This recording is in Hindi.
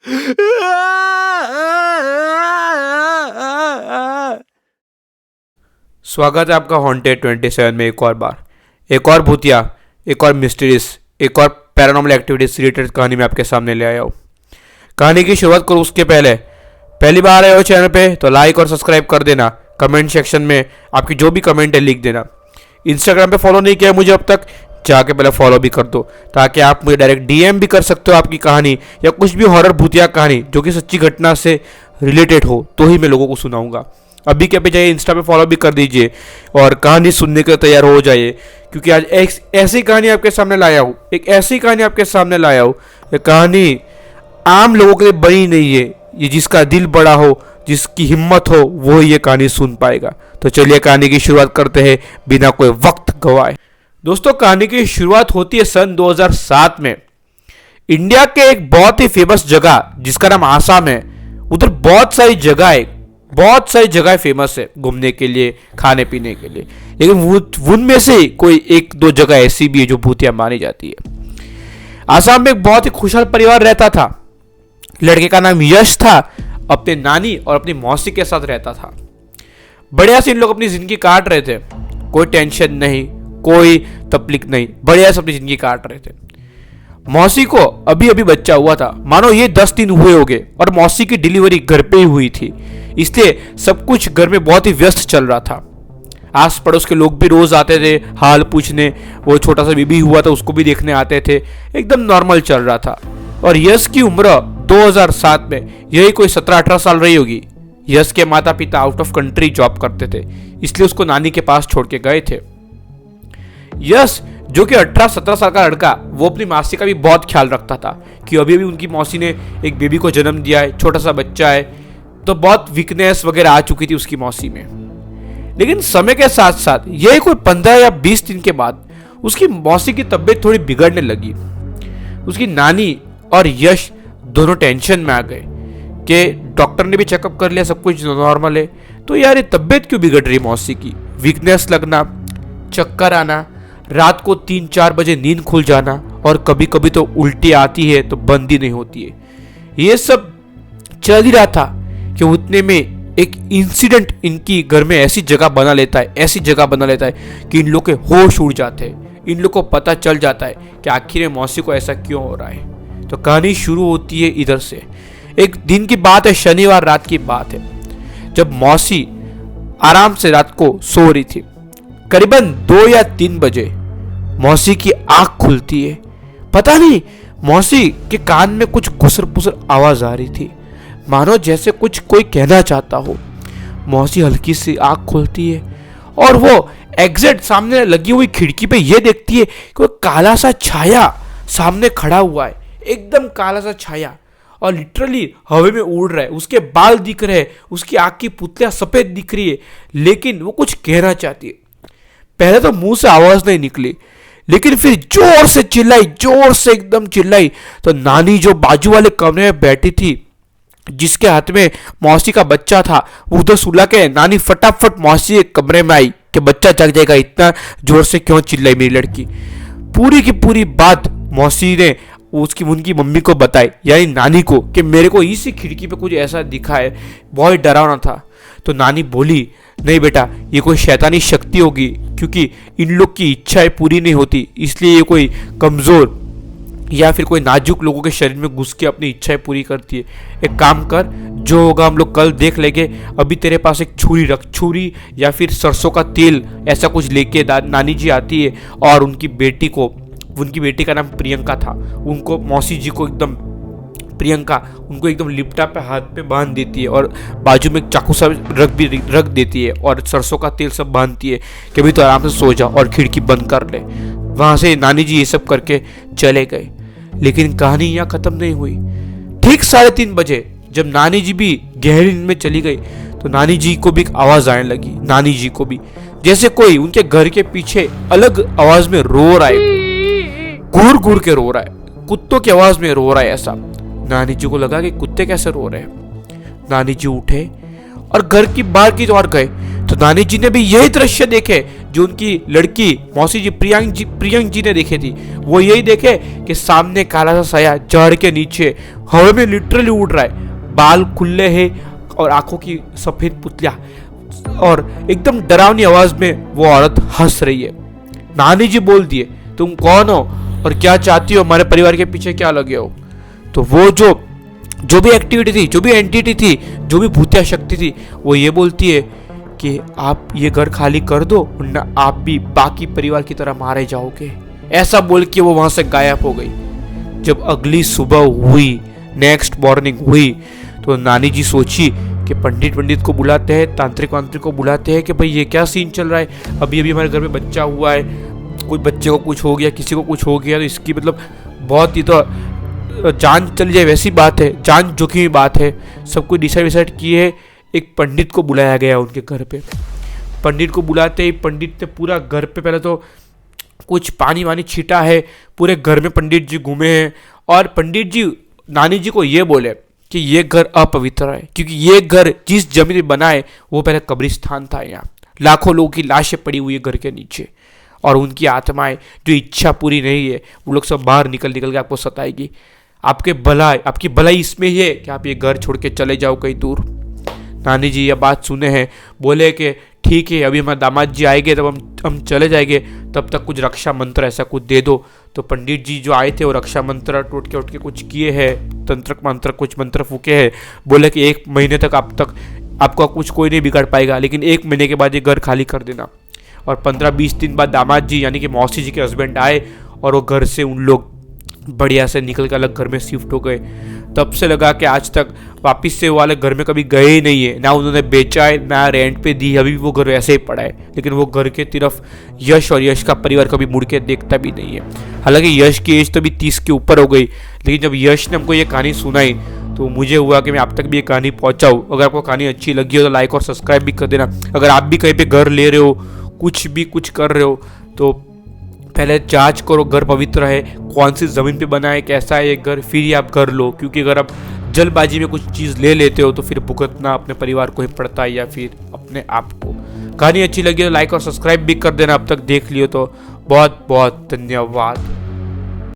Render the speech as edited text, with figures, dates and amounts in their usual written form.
स्वागत है आपका हॉन्टेड 27 में एक और बार, एक और भूतिया, एक और मिस्टीरियस, एक और पैरानॉर्मल एक्टिविटीज से रिलेटेड कहानी मैं आपके सामने ले आया हूँ। कहानी की शुरुआत करूँ उसके पहले पहली बार आए हो चैनल पे तो लाइक और सब्सक्राइब कर देना। कमेंट सेक्शन में आपकी जो भी कमेंट है लिख देना। इंस्टाग्राम पे फॉलो नहीं किया मुझे अब तक, जाके पहले फॉलो भी कर दो ताकि आप मुझे डायरेक्ट डीएम भी कर सकते हो आपकी कहानी या कुछ भी हॉरर भूतिया कहानी जो कि सच्ची घटना से रिलेटेड हो तो ही मैं लोगों को सुनाऊंगा। अभी के पे जाइए, इंस्टा पे फॉलो भी कर दीजिए और कहानी सुनने के तैयार हो जाइए, क्योंकि आज एक ऐसी कहानी आपके सामने लाया हूँ, एक ऐसी कहानी आपके सामने लाया हूँ। ये कहानी आम लोगों के लिए बनी नहीं है, ये जिसका दिल बड़ा हो, जिसकी हिम्मत हो, वो ये कहानी सुन पाएगा। तो चलिए कहानी की शुरुआत करते हैं बिना कोई वक्त गवाए। दोस्तों, कहानी की शुरुआत होती है सन 2007 में। इंडिया के एक बहुत ही फेमस जगह जिसका नाम आसाम है, उधर बहुत सारी जगह फेमस है घूमने के लिए, खाने पीने के लिए, लेकिन उनमें से कोई एक दो जगह ऐसी भी है जो भूतिया मानी जाती है। आसाम में एक बहुत ही खुशहाल परिवार रहता था। लड़के का नाम यश था, अपने नानी और अपनी मौसी के साथ रहता था। बढ़िया से इन लोग अपनी जिंदगी काट रहे थे, कोई टेंशन नहीं, कोई तकलीफ नहीं, बढ़िया से अपनी जिंदगी काट रहे थे। मौसी को अभी अभी बच्चा हुआ था, मानो ये 10 दिन हुए होंगे, और मौसी की डिलीवरी घर पे ही हुई थी, इसलिए सब कुछ घर में बहुत ही व्यस्त चल रहा था। आस पड़ोस के लोग भी रोज आते थे हाल पूछने, वो छोटा सा बेबी हुआ था उसको भी देखने आते थे, एकदम नॉर्मल चल रहा था। और यश की उम्र 2007 में यही कोई 17-18 साल रही होगी। यश के माता पिता आउट ऑफ कंट्री जॉब करते थे, इसलिए उसको नानी के पास छोड़ के गए थे। यश जो कि 18-17 साल का लड़का, वो अपनी मौसी का भी बहुत ख्याल रखता था कि अभी अभी उनकी मौसी ने एक बेबी को जन्म दिया है, छोटा सा बच्चा है, तो बहुत वीकनेस वगैरह आ चुकी थी उसकी मौसी में। लेकिन समय के साथ साथ यही कोई 15 या 20 दिन के बाद उसकी मौसी की तबीयत थोड़ी बिगड़ने लगी। उसकी नानी और यश दोनों टेंशन में आ गए कि डॉक्टर ने भी चेकअप कर लिया, सब कुछ नॉर्मल है, तो यार ये तबीयत क्यों बिगड़ रही है मौसी की? वीकनेस लगना, चक्कर आना, रात को 3-4 बजे नींद खुल जाना, और कभी कभी तो उल्टी आती है तो बंद ही नहीं होती है। ये सब चल ही रहा था कि उतने में एक इंसिडेंट इनकी घर में ऐसी जगह बना लेता है कि इन लोग के होश उड़ जाते हैं। इन लोग को पता चल जाता है कि आखिर मौसी को ऐसा क्यों हो रहा है। तो कहानी शुरू होती है इधर से। एक दिन की बात है, शनिवार रात की बात है, जब मौसी आराम से रात को सो रही थी। करीबन 2 या 3 बजे मौसी की आंख खुलती है। पता नहीं मौसी के कान में कुछ घुसर पुसर आवाज आ रही थी, मानो जैसे कुछ कोई कहना चाहता हो। मौसी हल्की सी आंख खोलती है और वो एग्जैक्ट सामने लगी हुई खिड़की पे ये देखती है कि कोई काला सा छाया सामने खड़ा हुआ है, एकदम काला सा छाया, और लिटरली हवा में उड़ रहा है। उसके बाल दिख रहे हैं, उसकी आंख की पुतलियां सफेद दिख रही है, लेकिन वो कुछ कहना चाहती है। पहले तो मुंह से आवाज नहीं निकली, लेकिन फिर जोर से एकदम चिल्लाई। तो नानी जो बाजू वाले कमरे में बैठी थी, जिसके हाथ में मौसी का बच्चा था, उधर सुला के नानी फटाफट मौसी के कमरे में आई कि बच्चा जग जाएगा, इतना जोर से क्यों चिल्लाई मेरी लड़की। पूरी की पूरी बात मौसी ने उनकी मम्मी को बताई, यानी नानी को, कि मेरे को इसी खिड़की पे कुछ ऐसा दिखा है, बहुत डरावना था। तो नानी बोली, नहीं बेटा, ये कोई शैतानी शक्ति होगी, क्योंकि इन लोग की इच्छाएं पूरी नहीं होती, इसलिए ये कोई कमजोर या फिर कोई नाजुक लोगों के शरीर में घुस के अपनी इच्छाएं पूरी करती है। एक काम कर, जो होगा हम लोग कल देख लेंगे। अभी तेरे पास एक छुरी रख, छुरी या फिर सरसों का तेल ऐसा कुछ लेके नानी जी आती है, और उनकी बेटी का नाम प्रियंका था, उनको मौसी जी को एकदम प्रियंका उनको एकदम लिपटा पे हाथ पे बांध देती है, और बाजू में चाकू सब रख देती है, और सरसों का तेल सब बांधती है कि अभी तो आराम से सो जा और खिड़की बंद कर ले। वहां से नानी जी ये सब करके चले गए। लेकिन कहानी यहाँ खत्म नहीं हुई। ठीक 3:30 बजे जब नानी जी भी गहरी नींद में चली गई, तो नानी जी को भी एक आवाज आने लगी। नानी जी को भी जैसे कोई उनके घर के पीछे अलग आवाज में रो रहा है, घूर घूर के रो रहा है, कुत्तों की आवाज में रो रहा है ऐसा। नानी जी को लगा कि कुत्ते कैसे रो रहे हैं। नानी जी उठे और घर की बाहर की ओर गए तो नानी जी ने भी यही दृश्य देखे जो उनकी लड़की मौसी जी प्रियंक जी ने देखे थी। वो यही देखे कि सामने काला सा साया झाड़ के नीचे हवा में लिटरली उड़ रहा है, बाल खुले हैं और आंखों की सफेद पुतलियां, और एकदम डरावनी आवाज में वो औरत हंस रही है। नानी जी बोल दिए, तुम कौन हो और क्या चाहती हो, हमारे परिवार के पीछे क्या लगे हो? तो वो जो भी एक्टिविटी थी, जो भी एंटिटी थी, जो भी भूतिया शक्ति थी, वो ये बोलती है कि आप ये घर खाली कर दो वरना आप भी बाकी परिवार की तरह मारे जाओगे। ऐसा बोल के वो वहां से गायब हो गई। जब अगली सुबह हुई, नेक्स्ट मॉर्निंग हुई, तो नानी जी सोची कि पंडित को बुलाते हैं, तांत्रिक को बुलाते हैं कि भाई ये क्या सीन चल रहा है, अभी अभी हमारे घर में बच्चा हुआ है, कोई बच्चे को कुछ हो गया, किसी को कुछ हो गया, तो इसकी मतलब बहुत ही तो जान चली जाए वैसी बात है, जान जोखिम की बात है। सब कुछ डिसाइड किए, एक पंडित को बुलाया गया उनके घर पे। पंडित को बुलाते ही पंडित ने पूरा घर पे पहले तो कुछ पानी वानी छीटा है, पूरे घर में पंडित जी घूमे हैं, और पंडित जी नानी जी को ये बोले कि ये घर अपवित्र है, क्योंकि ये घर जिस जमीन में बना है वो पहले कब्रिस्तान था। यहाँ लाखों लोगों की लाशें पड़ी हुई है घर के नीचे, और उनकी आत्माएं जो इच्छा पूरी नहीं है वो लोग सब बाहर निकल के आपको सताएगी। आपकी भलाई इसमें ही है कि आप ये घर छोड़ के चले जाओ कहीं दूर। नानी जी ये बात सुने हैं, बोले कि ठीक है, अभी हमारे दामाद जी आएंगे तब हम चले जाएंगे, तब तक कुछ रक्षा मंत्र ऐसा कुछ दे दो। तो पंडित जी जो आए थे वो रक्षा मंत्र टूट के कुछ किए हैं, तंत्र मंत्र कुछ मंत्र फूके हैं। बोले कि 1 महीने तक आपको कुछ कोई नहीं बिगाड़ पाएगा, लेकिन 1 महीने के बाद ये घर खाली कर देना। और 15-20 दिन बाद दामाद जी यानी कि मौसी जी के हस्बैंड आए, और वो घर से उन लोग बढ़िया से निकल के अलग घर में शिफ्ट हो गए। तब से लगा कि आज तक वापस से वो वाले घर में कभी गए ही नहीं है, ना उन्होंने बेचा है ना रेंट पे दी, अभी भी वो घर वैसे ही पड़ा है। लेकिन वो घर के तरफ यश और यश का परिवार कभी मुड़ के देखता भी नहीं है। हालांकि यश की एज तो भी 30 के ऊपर हो गई, लेकिन जब यश ने हमको ये कहानी सुनाई तो मुझे हुआ कि मैं आप तक भी ये कहानी पहुँचाऊँ। अगर आपको कहानी अच्छी लगी हो तो लाइक और सब्सक्राइब भी कर देना। अगर आप भी कहीं पर घर ले रहे हो, कुछ कर रहे हो, तो पहले जांच करो घर पवित्र है, कौन सी ज़मीन पे बना है, कैसा है ये घर, फिर ही आप घर लो। क्योंकि अगर आप जल्दबाजी में कुछ चीज़ ले लेते हो तो फिर भुगतना अपने परिवार को ही पड़ता है या फिर अपने आप को। कहानी अच्छी लगी तो लाइक और सब्सक्राइब भी कर देना। अब तक देख लियो तो बहुत बहुत धन्यवाद।